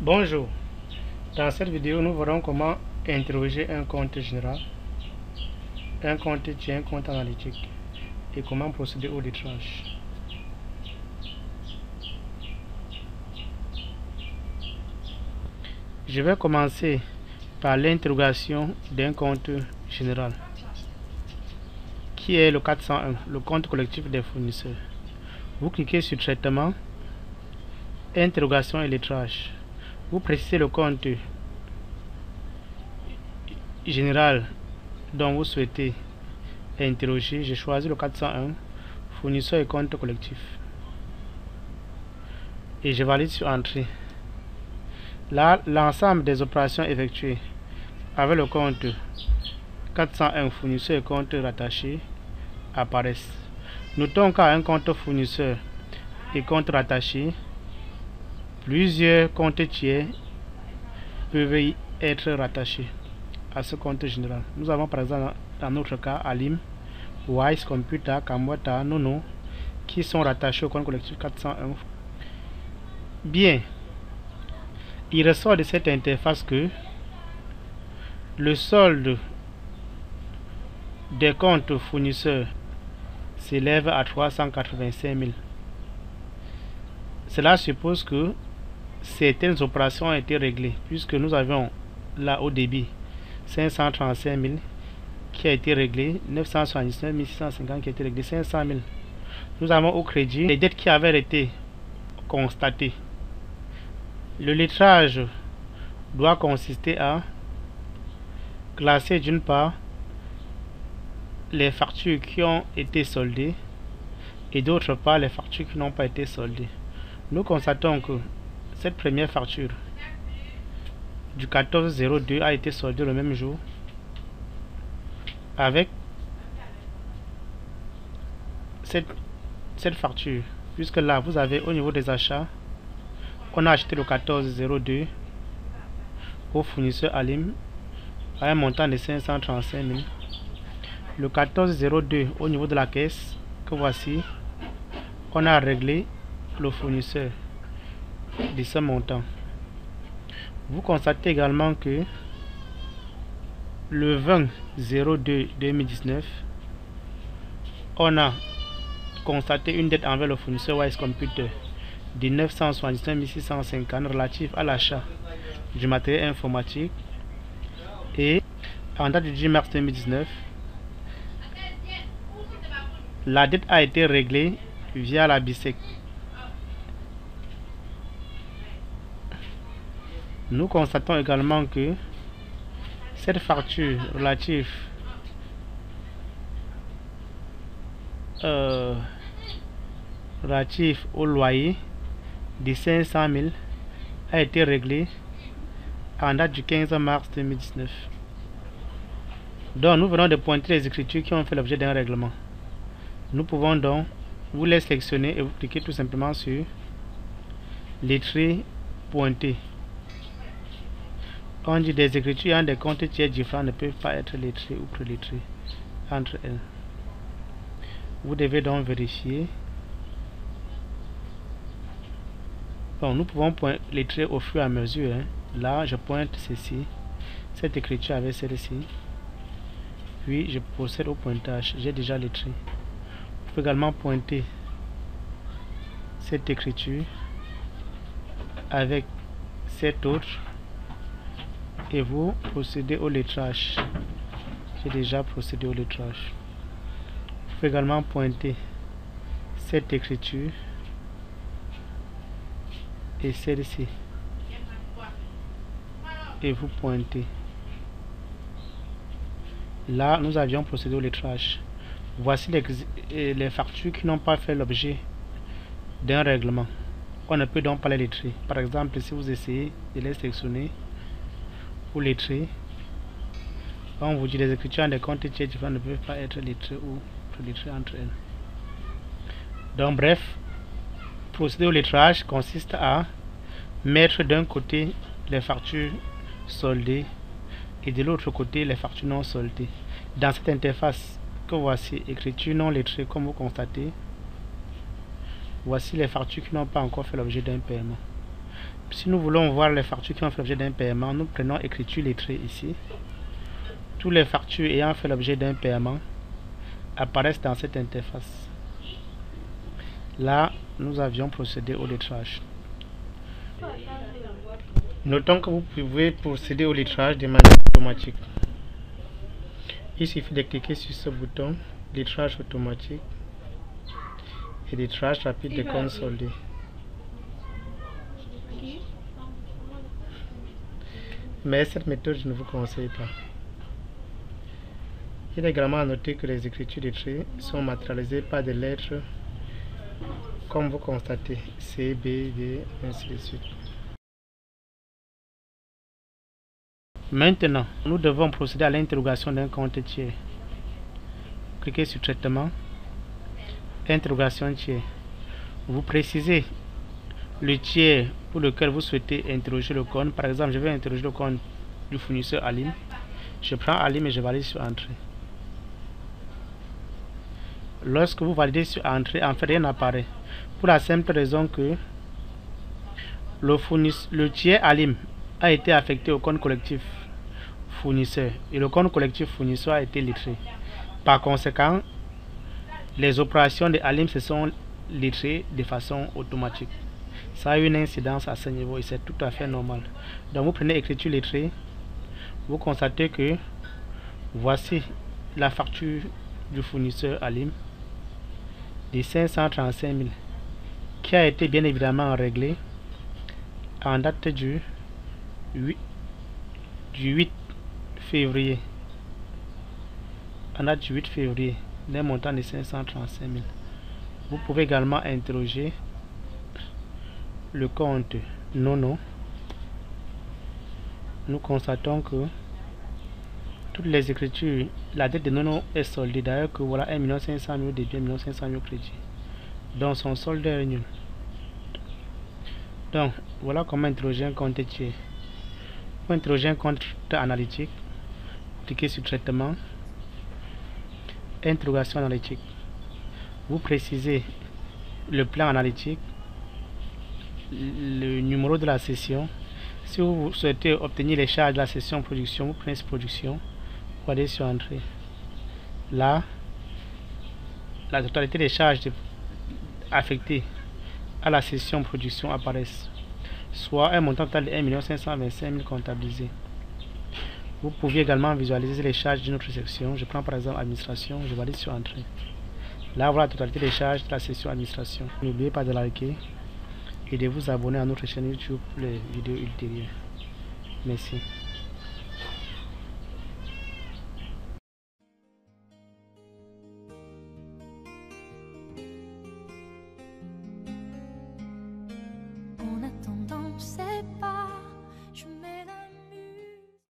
Bonjour, dans cette vidéo nous verrons comment interroger un compte général, un compte tiers, un compte analytique et comment procéder au lettrage. Je vais commencer par l'interrogation d'un compte général qui est le 401, le compte collectif des fournisseurs. Vous cliquez sur traitement, interrogation et lettrage. Vous précisez le compte général dont vous souhaitez interroger. J'ai choisi le 401, fournisseur et compte collectif. Et je valide sur entrée. Là, l'ensemble des opérations effectuées avec le compte 401 fournisseur et compte rattaché apparaissent. Notons qu'à un compte fournisseur et compte rattaché, plusieurs comptes tiers peuvent y être rattachés à ce compte général. Nous avons par exemple dans notre cas Alim, Wise Computer, Kamwata, Nono qui sont rattachés au compte collectif 401. Bien, il ressort de cette interface que le solde des comptes fournisseurs s'élève à 385 000. Cela suppose que certaines opérations ont été réglées, puisque nous avions là au débit 535 000 qui a été réglé, 979 650 qui a été réglé, 500 000. Nous avons au crédit les dettes qui avaient été constatées. Le lettrage doit consister à classer d'une part les factures qui ont été soldées et d'autre part les factures qui n'ont pas été soldées. Nous constatons que cette première facture du 14/02 a été soldée le même jour avec cette facture, puisque là vous avez au niveau des achats, on a acheté le 14/02 au fournisseur Alim à un montant de 535 000. Le 14/02 au niveau de la caisse que voici, on a réglé le fournisseur de ce montant. Vous constatez également que le 20/02/2019, on a constaté une dette envers le fournisseur Wise Computer de 979 650 relative à l'achat du matériel informatique, et en date du 10 mars 2019, la dette a été réglée via la BISEC. Nous constatons également que cette facture relative au loyer de 500 000 a été réglée en date du 15 mars 2019. Donc nous venons de pointer les écritures qui ont fait l'objet d'un règlement. Nous pouvons donc vous les sélectionner et vous cliquez tout simplement sur lettré pointé. On dit des écritures ayant des comptes tiers différents ne peuvent pas être lettrés ou prélettrés entre elles. Vous devez donc vérifier. Bon, nous pouvons lettrer au fur et à mesure. Là, je pointe ceci, cette écriture avec celle-ci. Puis, je procède au pointage. J'ai déjà lettré. Vous pouvez également pointer cette écriture avec cette autre et vous procédez au lettrage. J'ai déjà procédé au lettrage. Vous pouvez également pointer cette écriture et celle-ci et vous pointez. Là, nous avions procédé au lettrage. Voici les factures qui n'ont pas fait l'objet d'un règlement. On ne peut donc pas les lettrer. Par exemple, si vous essayez de les sélectionner, vous lettrez, on vous dit les écritures des comptes tiers différents ne peuvent pas être lettrés ou prélettrés entre elles. Donc bref, procéder au lettrage consiste à mettre d'un côté les factures soldées et de l'autre côté les factures non soldées. Dans cette interface que voici, écriture non lettrée, comme vous constatez, voici les factures qui n'ont pas encore fait l'objet d'un paiement. Si nous voulons voir les factures qui ont fait l'objet d'un paiement, nous prenons écriture lettrée ici. Tous les factures ayant fait l'objet d'un paiement apparaissent dans cette interface. Là, nous avions procédé au lettrage. Notons que vous pouvez procéder au lettrage de manière automatique. Il suffit de cliquer sur ce bouton, lettrage automatique, et lettrage rapide des comptes soldés. Mais cette méthode, je ne vous conseille pas. Il est également à noter que les écritures lettrées sont matérialisées par des lettres, comme vous constatez, C, B, D, ainsi de suite. Maintenant, nous devons procéder à l'interrogation d'un compte tiers. Cliquez sur Traitement, Interrogation tiers. Vous précisez le tiers pour lequel vous souhaitez interroger le compte. Par exemple, je vais interroger le compte du fournisseur Alim. Je prends Alim et je valide sur Entrée. Lorsque vous validez sur Entrée, en fait rien n'apparaît. Pour la simple raison que le tiers Alim a été affecté au compte collectif fournisseur et le compte collectif fournisseur a été lettré. Par conséquent, les opérations de Alim se sont lettrées de façon automatique. Ça a une incidence à ce niveau et c'est tout à fait normal. Donc vous prenez écriture lettrée, vous constatez que voici la facture du fournisseur Alim de 535 000 qui a été bien évidemment réglée en date du 8 février. En date du 8 février, d'un montant de 535 000. Vous pouvez également interroger le compte Nono. Nous constatons que toutes les écritures, la dette de Nono est soldée. D'ailleurs que voilà 1 500 000 de biens, 1 500 000 crédits. Donc son solde est nul. Donc voilà comment interroger un compte tiers. Pour interroger un compte analytique, cliquez sur Traitement, Interrogation analytique. Vous précisez le plan analytique, le numéro de la session. Si vous souhaitez obtenir les charges de la session production, vous prenez production, vous allez sur Entrée. Là, la totalité des charges affectées à la session production apparaissent, soit un montant total de 1 525 000 comptabilisé. Vous pouvez également visualiser les charges d'une autre section. Je prends par exemple administration, je valide sur Entrée. Là, voilà la totalité des charges de la section administration. N'oubliez pas de liker et de vous abonner à notre chaîne YouTube pour les vidéos ultérieures. Merci.